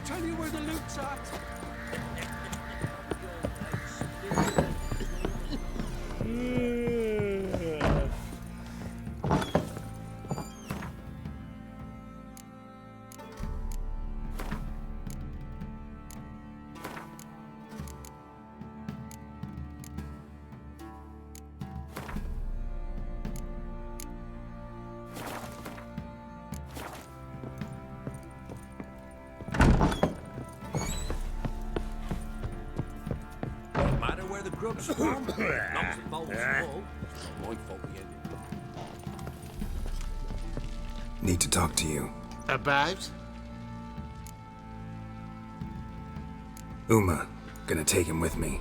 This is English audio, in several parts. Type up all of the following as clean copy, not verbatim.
tell you where the loot's at. Grub's from. Long as the bowl's full. My fault we ended. Need to talk to you. About? Uma. Gonna take him with me.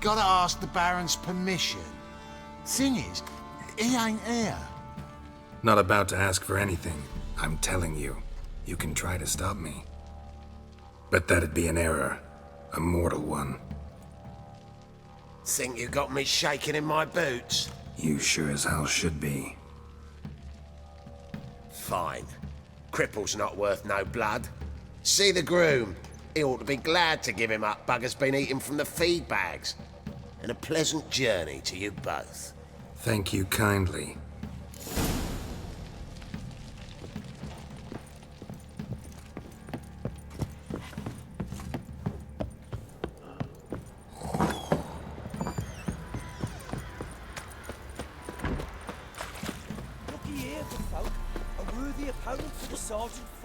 Gotta ask the Baron's permission. Thing is, he ain't here. Not about to ask for anything. I'm telling you. You can try to stop me. But that'd be an error. A mortal one. Think you got me shaking in my boots? You sure as hell should be. Fine. Cripple's not worth no blood. See the groom. He ought to be glad to give him up. Bugger's been eating from the feed bags. And a pleasant journey to you both. Thank you kindly.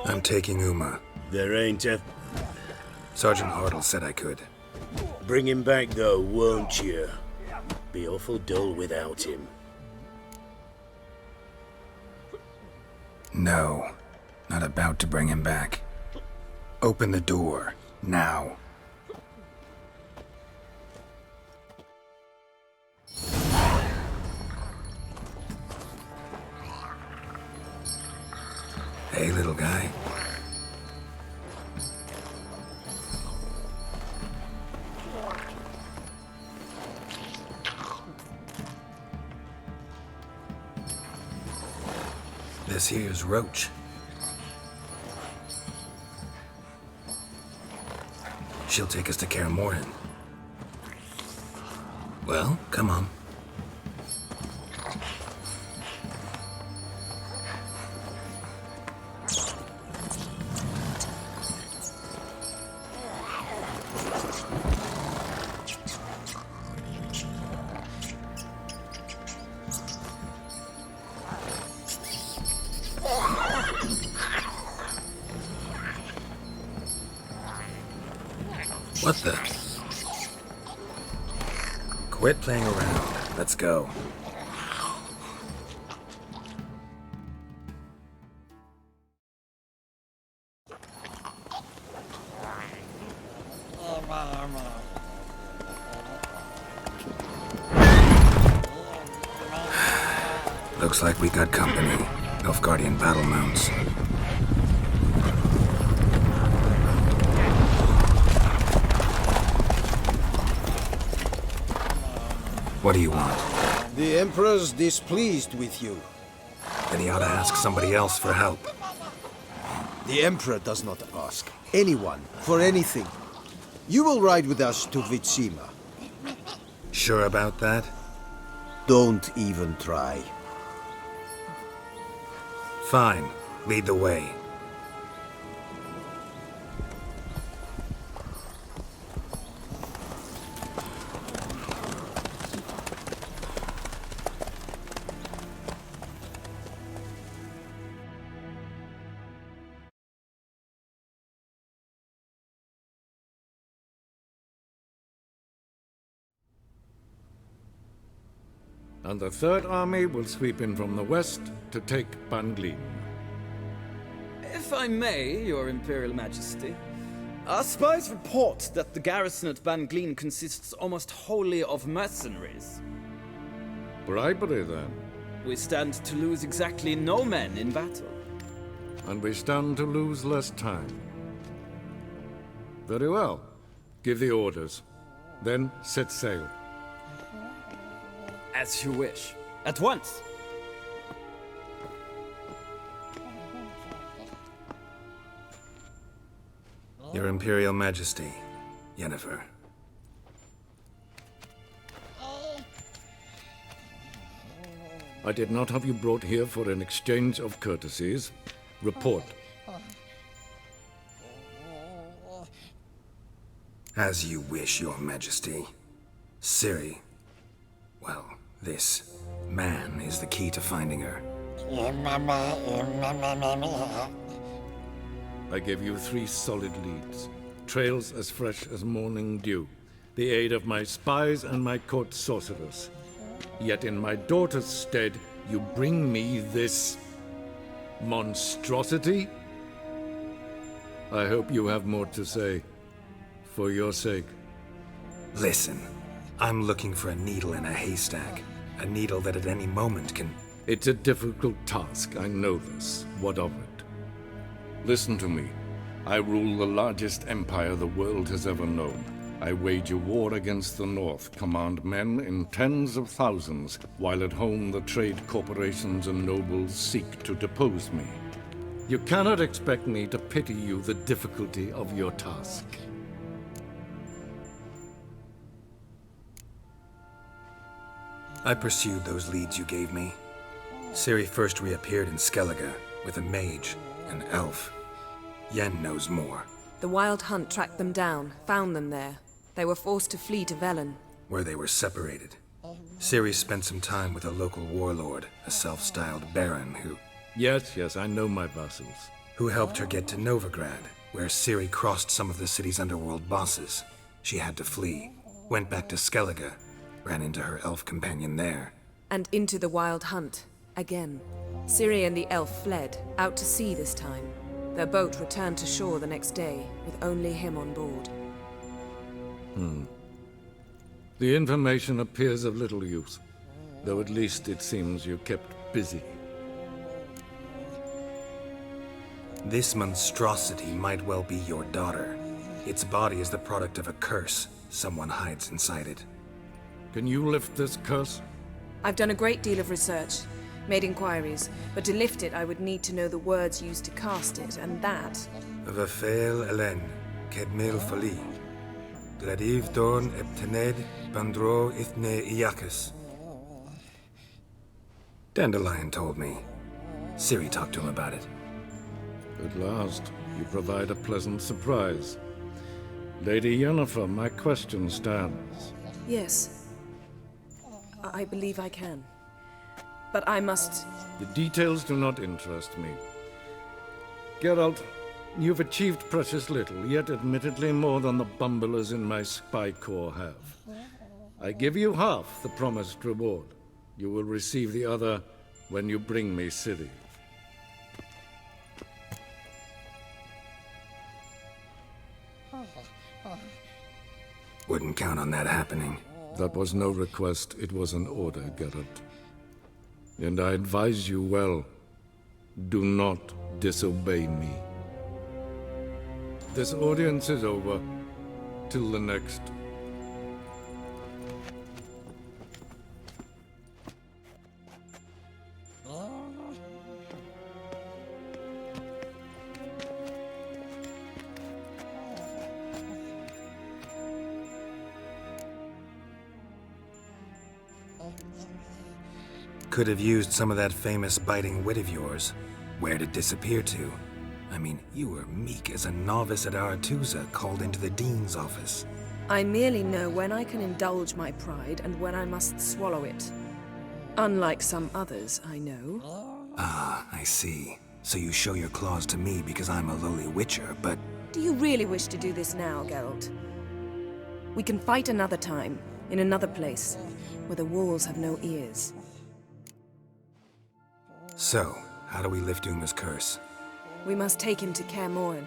I'm taking Uma. There ain't a... Sergeant Hartle said I could. Bring him back though, won't you? Be awful dull without him. No. Not about to bring him back. Open the door. Now. Hey, little guy. This here's Roach. She'll take us to Kaer Morhen. Well, come on. What the? Quit playing around. Let's go. Looks like we got company. Nilfgaardian battle mounts. What do you want? The Emperor's displeased with you. Then he ought to ask somebody else for help. The Emperor does not ask anyone for anything. You will ride with us to Vitsima. Sure about that? Don't even try. Fine. Lead the way. And the Third Army will sweep in from the west to take Ban-Glin. If I may, Your Imperial Majesty, our spies report that the garrison at Ban-Glin consists almost wholly of mercenaries. Bribery, then. We stand to lose exactly no men in battle. And we stand to lose less time. Very well. Give the orders. Then set sail. As you wish. At once! Your Imperial Majesty, Yennefer. I did not have you brought here for an exchange of courtesies. Report. As you wish, Your Majesty. Ciri. Well, this man is the key to finding her. I gave you 3 solid leads. Trails as fresh as morning dew. The aid of my spies and my court sorcerers. Yet in my daughter's stead, you bring me this monstrosity? I hope you have more to say. For your sake. Listen, I'm looking for a needle in a haystack. A needle that at any moment can... It's a difficult task, I know this. What of it? Listen to me. I rule the largest empire the world has ever known. I wage a war against the North, command men in tens of thousands, while at home the trade corporations and nobles seek to depose me. You cannot expect me to pity you the difficulty of your task. I pursued those leads you gave me. Ciri first reappeared in Skellige with a mage, an elf. Yen knows more. The Wild Hunt tracked them down, found them there. They were forced to flee to Velen. Where they were separated. Ciri spent some time with a local warlord, a self-styled baron Yes, I know my vassals. who helped her get to Novigrad, where Ciri crossed some of the city's underworld bosses. She had to flee, went back to Skellige, ran into her elf companion there. And into the Wild Hunt, again. Ciri and the elf fled, out to sea this time. Their boat returned to shore the next day, with only him on board. The information appears of little use, though at least it seems you kept busy. This monstrosity might well be your daughter. Its body is the product of a curse. Someone hides inside it. Can you lift this curse? I've done a great deal of research, made inquiries, but to lift it I would need to know the words used to cast it, and that... Vafael Elen, Kedmil Fali. Gladiv Dorn Eptened Bandro Ithne Iacus. Dandelion told me. Ciri talked to him about it. At last, you provide a pleasant surprise. Lady Yennefer, my question stands. Yes. I believe I can. But I must... The details do not interest me. Geralt, you've achieved precious little, yet admittedly more than the bumblers in my spy corps have. I give you half the promised reward. You will receive the other when you bring me Ciri. Wouldn't count on that happening. That was no request, it was an order, Geralt. And I advise you well, do not disobey me. This audience is over. Till the next. Could have used some of that famous biting wit of yours. Where'd it disappear to? I mean, you were meek as a novice at Aretusa called into the Dean's office. I merely know when I can indulge my pride and when I must swallow it. Unlike some others, I know. Ah, I see. So you show your claws to me because I'm a lowly witcher, but... Do you really wish to do this now, Geralt? We can fight another time, in another place, where the walls have no ears. So, how do we lift Uma's curse? We must take him to Kaer Morhen.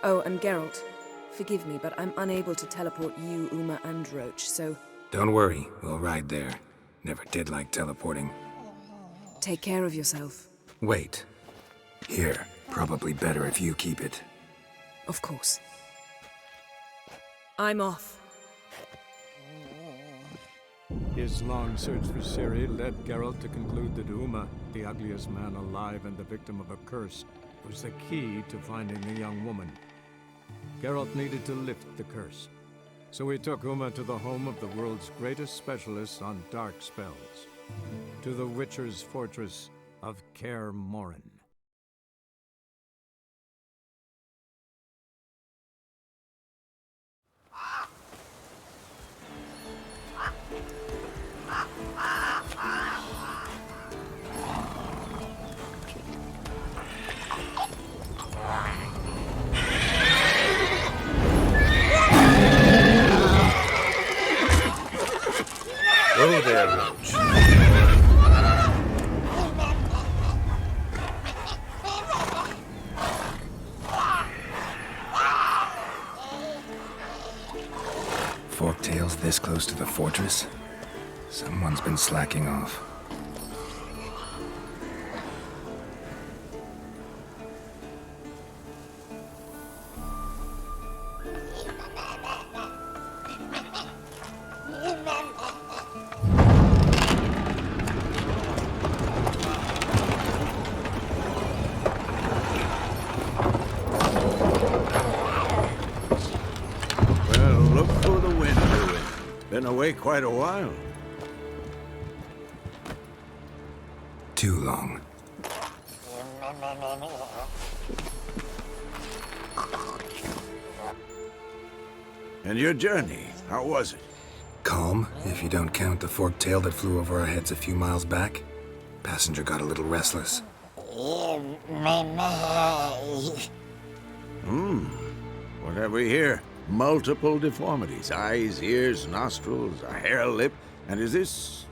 Oh, and Geralt, forgive me, but I'm unable to teleport you, Uma, and Roach, so... Don't worry, we'll ride there. Never did like teleporting. Take care of yourself. Wait. Here, probably better if you keep it. Of course. I'm off. His long search for Ciri led Geralt to conclude that Uma, the ugliest man alive and the victim of a curse, was the key to finding the young woman. Geralt needed to lift the curse. So he took Uma to the home of the world's greatest specialist on dark spells. To the Witcher's fortress of Kaer Morhen. Oh there, Roach. Forktails this close to the fortress? Someone's been slacking off. Well, look for the wind, Lewin. Been away quite a while. Too long. And your journey, how was it? Calm, if you don't count the forktail that flew over our heads a few miles back. Passenger got a little restless. What have we here? Multiple deformities. Eyes, ears, nostrils, a hair lip. And is this...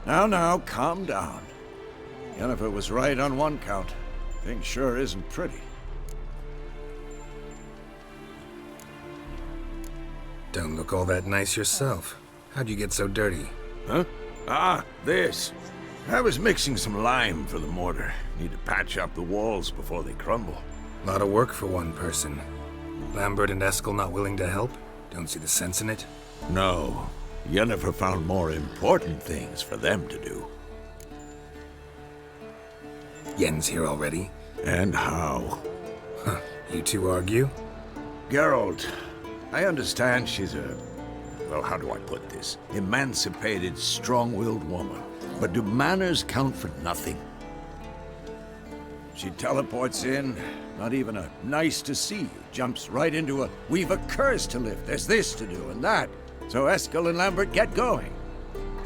Now, calm down. Yennefer was right on one count. Thing sure isn't pretty. Don't look all that nice yourself. How'd you get so dirty? Huh? Ah, this. I was mixing some lime for the mortar. Need to patch up the walls before they crumble. Lot of work for one person. Lambert and Eskel not willing to help? Don't see the sense in it? No. Yennefer found more important things for them to do. Yen's here already? And how? Huh. You two argue? Geralt, I understand she's a... well, how do I put this? Emancipated, strong-willed woman. But do manners count for nothing? She teleports in, not even a nice to see you, jumps right into a we've a curse to lift, there's this to do and that. So Eskel and Lambert get going.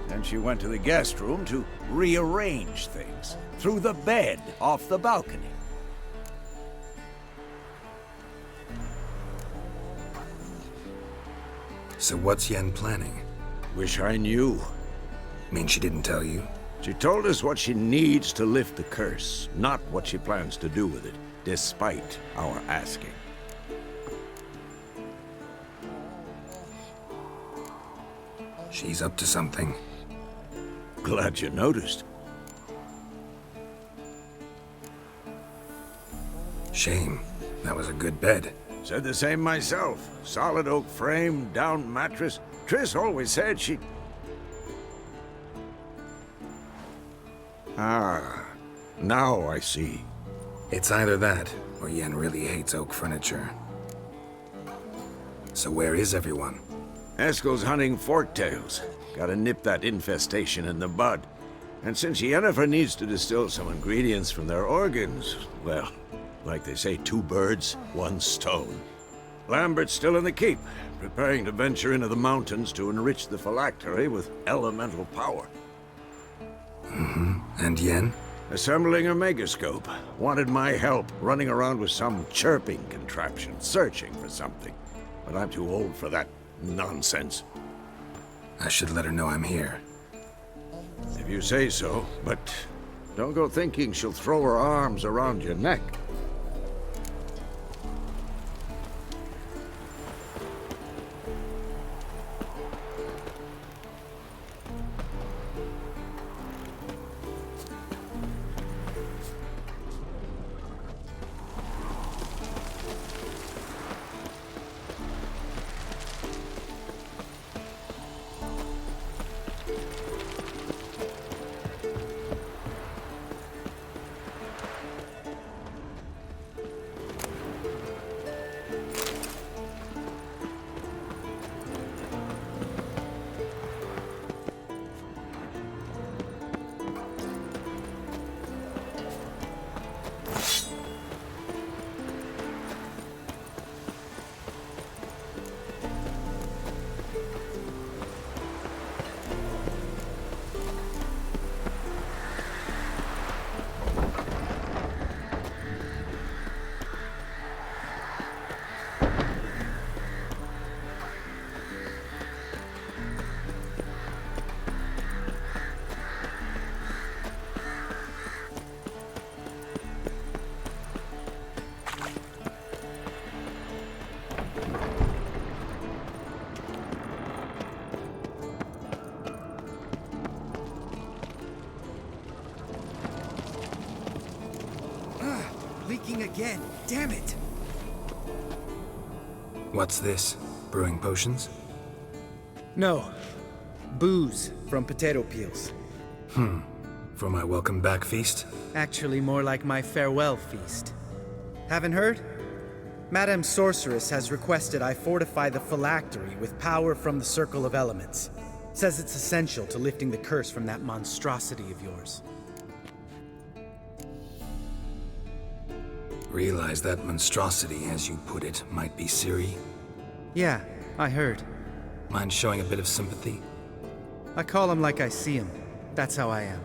Then she went to the guest room to rearrange things. Through the bed, off the balcony. So what's Yen planning? Wish I knew. Mean she didn't tell you? She told us what she needs to lift the curse, not what she plans to do with it, despite our asking. She's up to something. Glad you noticed. Shame. That was a good bed. Said the same myself. Solid oak frame, down mattress. Triss always said she... Ah, now I see. It's either that, or Yen really hates oak furniture. So where is everyone? Eskel's hunting forktails. Gotta nip that infestation in the bud. And since Yennefer needs to distill some ingredients from their organs, well, like they say, 2 birds, 1 stone. Lambert's still in the keep, preparing to venture into the mountains to enrich the phylactery with elemental power. And Yen? Assembling a megascope. Wanted my help running around with some chirping contraption, searching for something. But I'm too old for that nonsense. I should let her know I'm here. If you say so, but don't go thinking she'll throw her arms around your neck. leaking again. Damn it! What's this? Brewing potions? No. Booze from potato peels. For my welcome back feast? Actually, more like my farewell feast. Haven't heard? Madame Sorceress has requested I fortify the phylactery with power from the Circle of Elements. Says it's essential to lifting the curse from that monstrosity of yours. Realize that monstrosity, as you put it, might be Ciri? Yeah, I heard. Mind showing a bit of sympathy? I call him like I see him. That's how I am.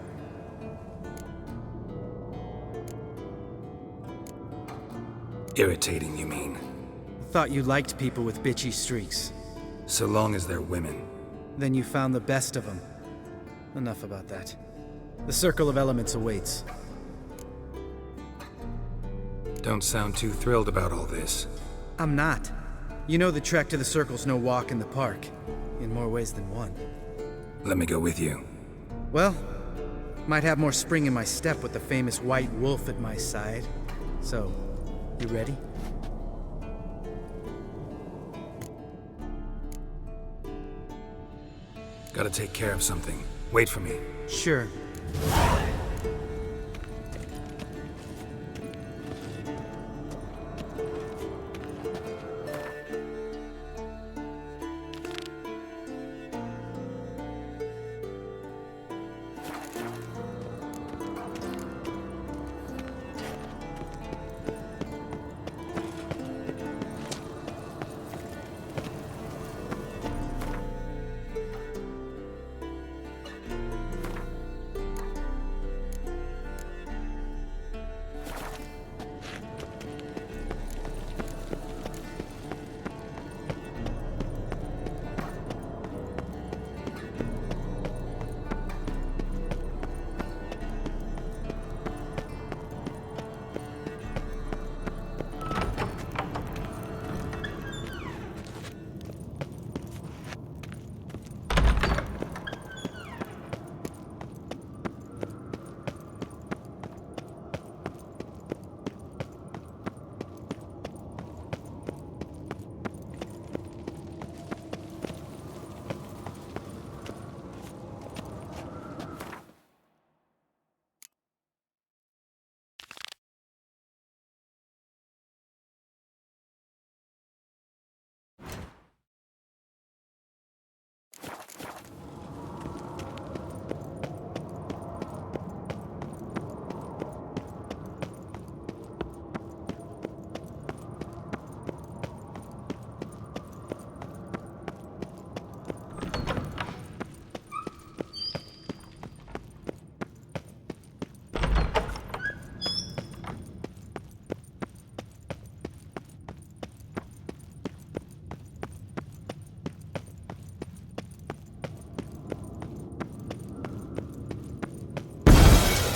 Irritating, you mean? Thought you liked people with bitchy streaks. So long as they're women. Then you found the best of them. Enough about that. The Circle of Elements awaits. Don't sound too thrilled about all this. I'm not. You know the trek to the Circle's no walk in the park. In more ways than one. Let me go with you. Well, might have more spring in my step with the famous white wolf at my side. So, you ready? Gotta take care of something. Wait for me. Sure.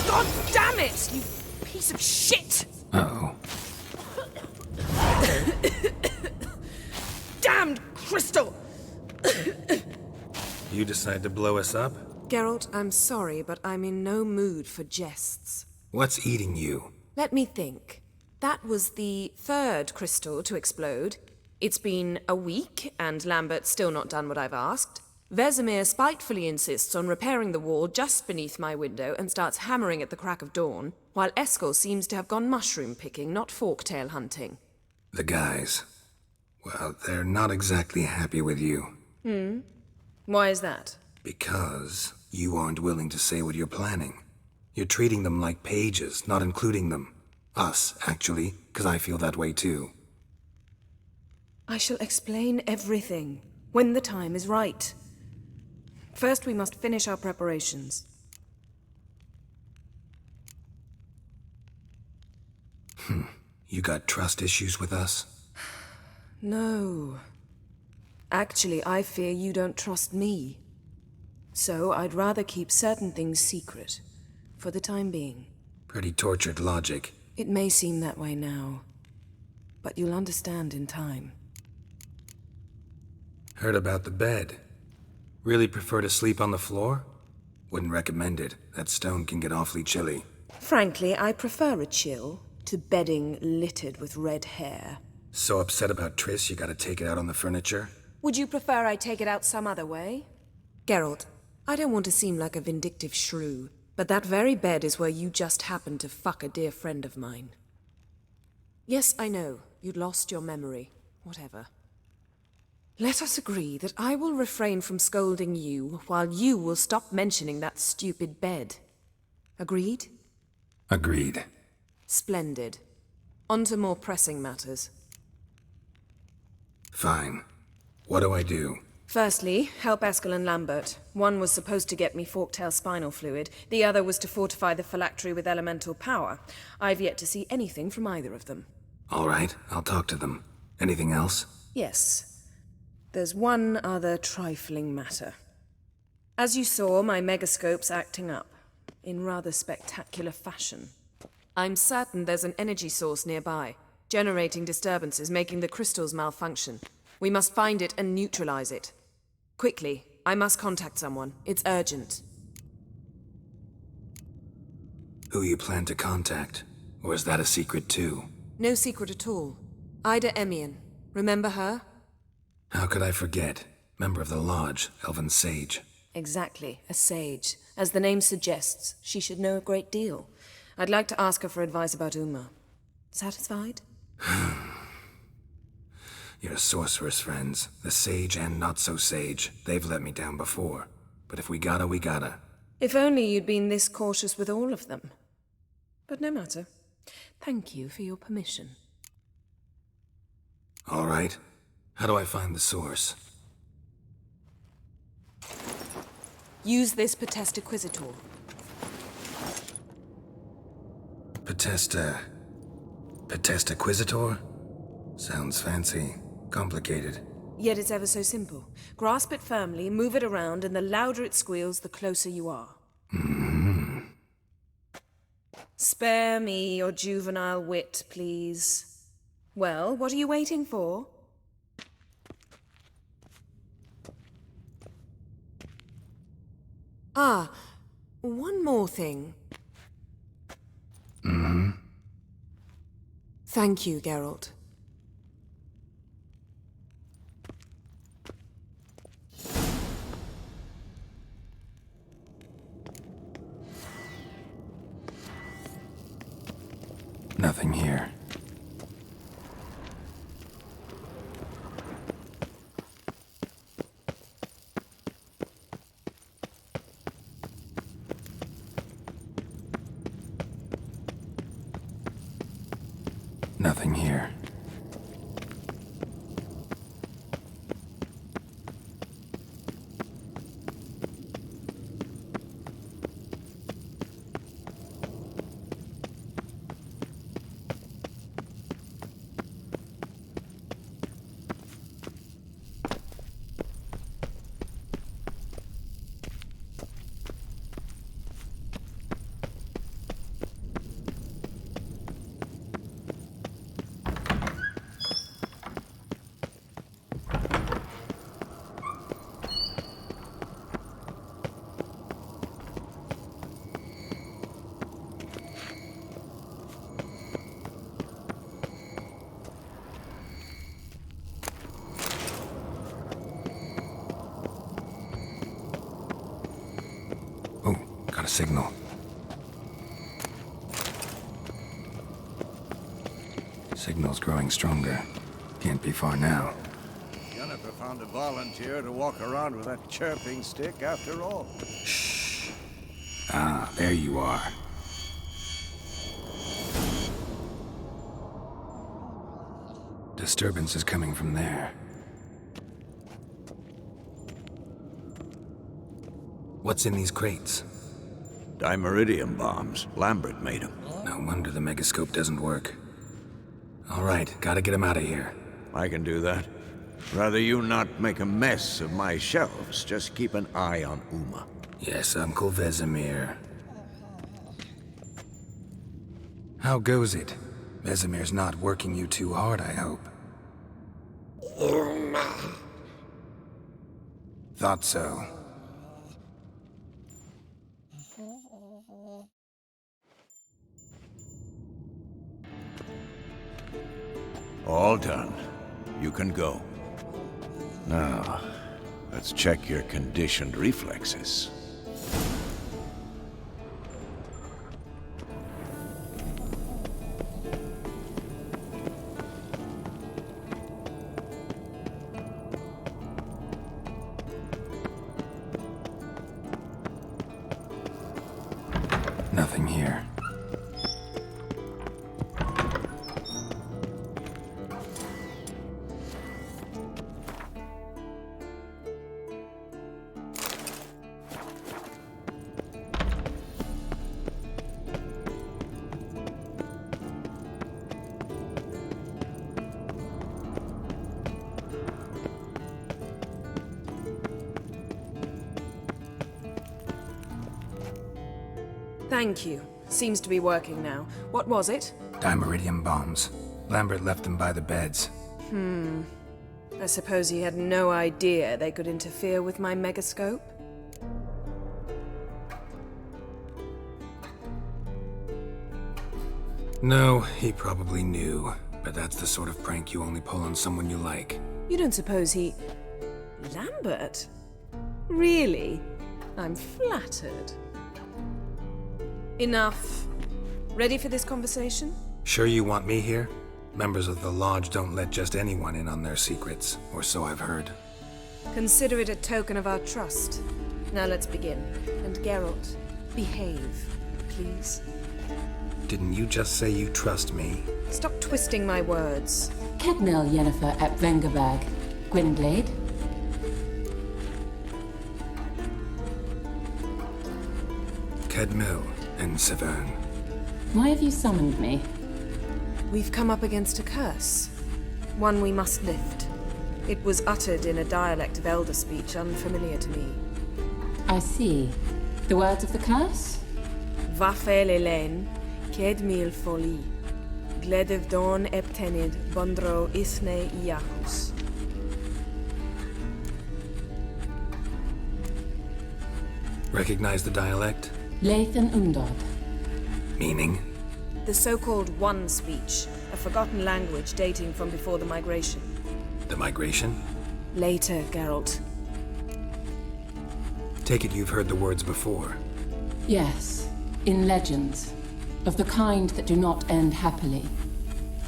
God damn it, you piece of shit! Uh-oh. Damned crystal! You decide to blow us up? Geralt, I'm sorry, but I'm in no mood for jests. What's eating you? Let me think. That was the third crystal to explode. It's been a week, and Lambert's still not done what I've asked. Vesemir spitefully insists on repairing the wall just beneath my window and starts hammering at the crack of dawn, while Eskel seems to have gone mushroom picking, not forktail hunting. The guys. Well, they're not exactly happy with you. Why is that? Because you aren't willing to say what you're planning. You're treating them like pages, not including them. Us, actually, because I feel that way too. I shall explain everything, when the time is right. First, we must finish our preparations. You got trust issues with us? No. Actually, I fear you don't trust me. So I'd rather keep certain things secret, for the time being. Pretty tortured logic. It may seem that way now, but you'll understand in time. Heard about the bed. Really prefer to sleep on the floor? Wouldn't recommend it. That stone can get awfully chilly. Frankly, I prefer a chill, to bedding littered with red hair. So upset about Triss, you gotta take it out on the furniture? Would you prefer I take it out some other way? Geralt, I don't want to seem like a vindictive shrew, but that very bed is where you just happened to fuck a dear friend of mine. Yes, I know, you'd lost your memory. Whatever. Let us agree that I will refrain from scolding you, while you will stop mentioning that stupid bed. Agreed? Agreed. Splendid. On to more pressing matters. Fine. What do I do? Firstly, help Eskel and Lambert. One was supposed to get me forktail spinal fluid, the other was to fortify the phylactery with elemental power. I've yet to see anything from either of them. All right, I'll talk to them. Anything else? Yes. There's one other trifling matter. As you saw, my megascope's acting up, in rather spectacular fashion. I'm certain there's an energy source nearby, generating disturbances, making the crystals malfunction. We must find it and neutralize it. Quickly, I must contact someone. It's urgent. Who you plan to contact? Or is that a secret too? No secret at all. Ida Emian. Remember her? How could I forget? Member of the Lodge, Elven Sage. Exactly, a sage. As the name suggests, she should know a great deal. I'd like to ask her for advice about Uma. Satisfied? Your sorceress friends, the sage and not-so-sage, they've let me down before. But if we gotta, we gotta. If only you'd been this cautious with all of them. But no matter. Thank you for your permission. All right. How do I find the source? Use this Potestaquizitor. Potestaquizitor? Sounds fancy. Complicated. Yet it's ever so simple. Grasp it firmly, move it around, and the louder it squeals, the closer you are. Mm-hmm. Spare me your juvenile wit, please. Well, what are you waiting for? Ah, one more thing. Mm-hmm. Thank you, Geralt. Nothing here. Nothing here. A signal. Signal's growing stronger. Can't be far now. Jennifer found a volunteer to walk around with that chirping stick after all. Shh. Ah, there you are. Disturbance is coming from there. What's in these crates? Dimeridium bombs. Lambert made them. No wonder the megascope doesn't work. All right, gotta get him out of here. I can do that. Rather you not make a mess of my shelves. Just keep an eye on Uma. Yes, Uncle Vesemir. How goes it? Vesemir's not working you too hard, I hope. Thought so. All done. You can go. Now, let's check your conditioned reflexes. Nothing here. Thank you. Seems to be working now. What was it? Dimeridium bombs. Lambert left them by the beds. I suppose he had no idea they could interfere with my megascope? No, he probably knew. But that's the sort of prank you only pull on someone you like. You don't suppose he... Lambert? Really? I'm flattered. Enough. Ready for this conversation? Sure you want me here? Members of the Lodge don't let just anyone in on their secrets, or so I've heard. Consider it a token of our trust. Now let's begin. And Geralt, behave, please. Didn't you just say you trust me? Stop twisting my words. Kedmil Yennefer at Vengerberg. Gwynblade. Kedmil and Severn. Why have you summoned me? We've come up against a curse. One we must lift. It was uttered in a dialect of Elder speech unfamiliar to me. I see. The words of the curse? Vafel Elaine, Kedmil Foli, Gledev Don Eptenid, Bondro Isne Iacus. Recognize the dialect? Lathan Undod. Meaning? The so-called One speech, a forgotten language dating from before the migration. The migration? Later, Geralt. Take it you've heard the words before. Yes, in legends. Of the kind that do not end happily.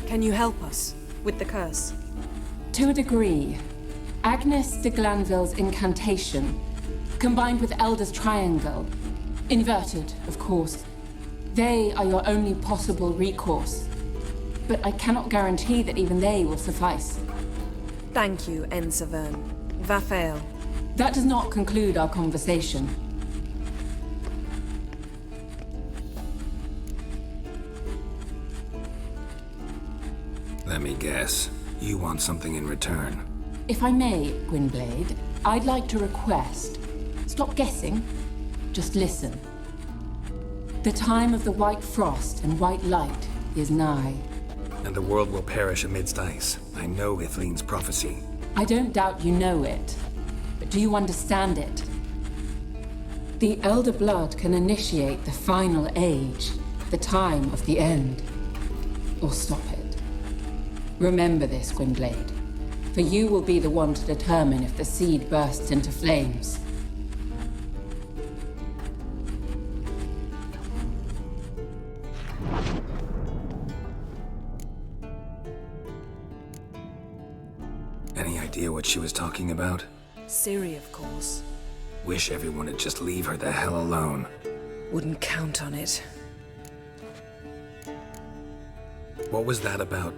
Can you help us with the curse? To a degree. Agnes de Glanville's incantation, combined with Elder's triangle, inverted, of course. They are your only possible recourse. But I cannot guarantee that even they will suffice. Thank you, Severn. Vafel. That does not conclude our conversation. Let me guess. You want something in return. If I may, Gwynblade, I'd like to request. Stop guessing. Just listen. The time of the white frost and white light is nigh. And the world will perish amidst ice. I know Ithleen's prophecy. I don't doubt you know it. But do you understand it? The Elder Blood can initiate the final age, the time of the end. Or stop it. Remember this, Gwynblade. For you will be the one to determine if the seed bursts into flames. Any idea what she was talking about? Ciri, of course. Wish everyone would just leave her the hell alone. Wouldn't count on it. What was that about?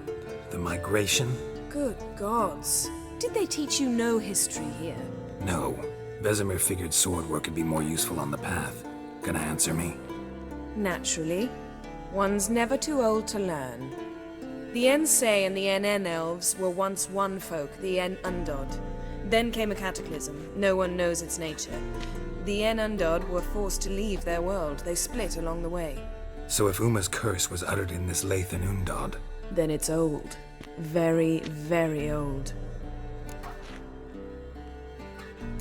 The migration? Good gods. Did they teach you no history here? No. Vesemir figured sword work could be more useful on the path. Gonna answer me? Naturally. One's never too old to learn. The Ensei and the NN elves were once one folk, the En Undod. Then came a cataclysm. No one knows its nature. The En Undod were forced to leave their world. They split along the way. So if Uma's curse was uttered in this Lathan Undod... Then it's old. Very, very old.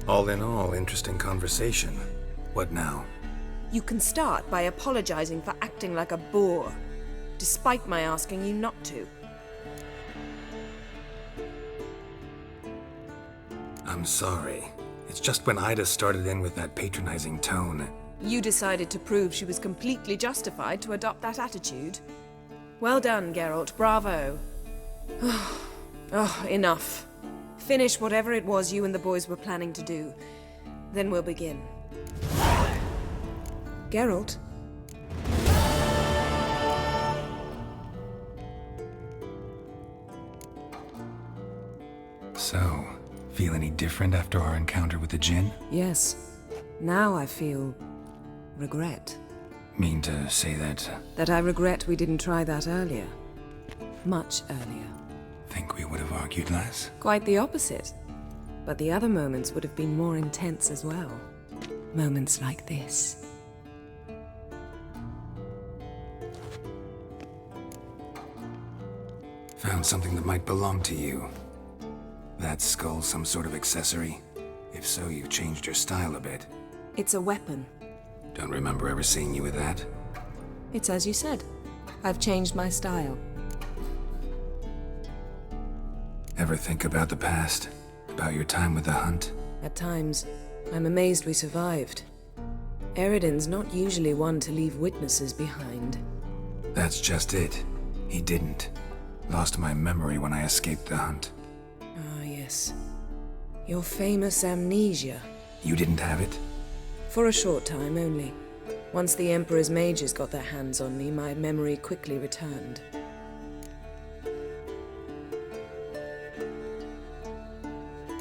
All in all, interesting conversation. What now? You can start by apologizing for acting like a boor, despite my asking you not to. I'm sorry. It's just when Ida started in with that patronizing tone. You decided to prove she was completely justified to adopt that attitude. Well done, Geralt. Bravo. Oh, enough. Finish whatever it was you and the boys were planning to do. Then we'll begin. Geralt? So, feel any different after our encounter with the Djinn? Yes. Now I feel... regret. Mean to say that... That I regret we didn't try that earlier. Much earlier. Think we would have argued less? Quite the opposite. But the other moments would have been more intense as well. Moments like this. Found something that might belong to you. That skull some sort of accessory? If so, you've changed your style a bit. It's a weapon. Don't remember ever seeing you with that. It's as you said. I've changed my style. Ever think about the past? About your time with the hunt? At times, I'm amazed we survived. Eridan's not usually one to leave witnesses behind. That's just it. He didn't. Lost my memory when I escaped the hunt. Ah, yes. Your famous amnesia. You didn't have it? For a short time only. Once the Emperor's mages got their hands on me, my memory quickly returned.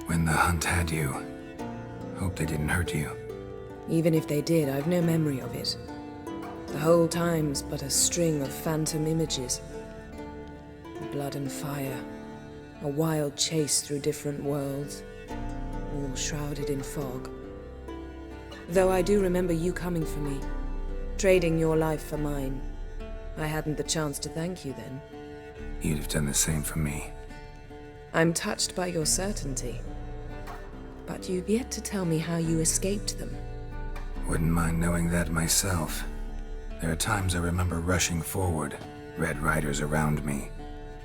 When the hunt had you, hope they didn't hurt you. Even if they did, I've no memory of it. The whole time's but a string of phantom images. Blood and fire. A wild chase through different worlds. All shrouded in fog. Though I do remember you coming for me. Trading your life for mine. I hadn't the chance to thank you then. You'd have done the same for me. I'm touched by your certainty. But you've yet to tell me how you escaped them. Wouldn't mind knowing that myself. There are times I remember rushing forward, Red Riders around me.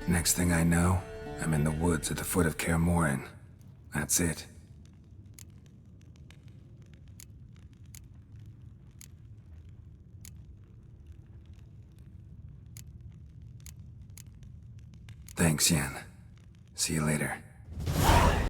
Next thing I know, I'm in the woods at the foot of Kaer Morhen. That's it. Thanks, Yen. See you later.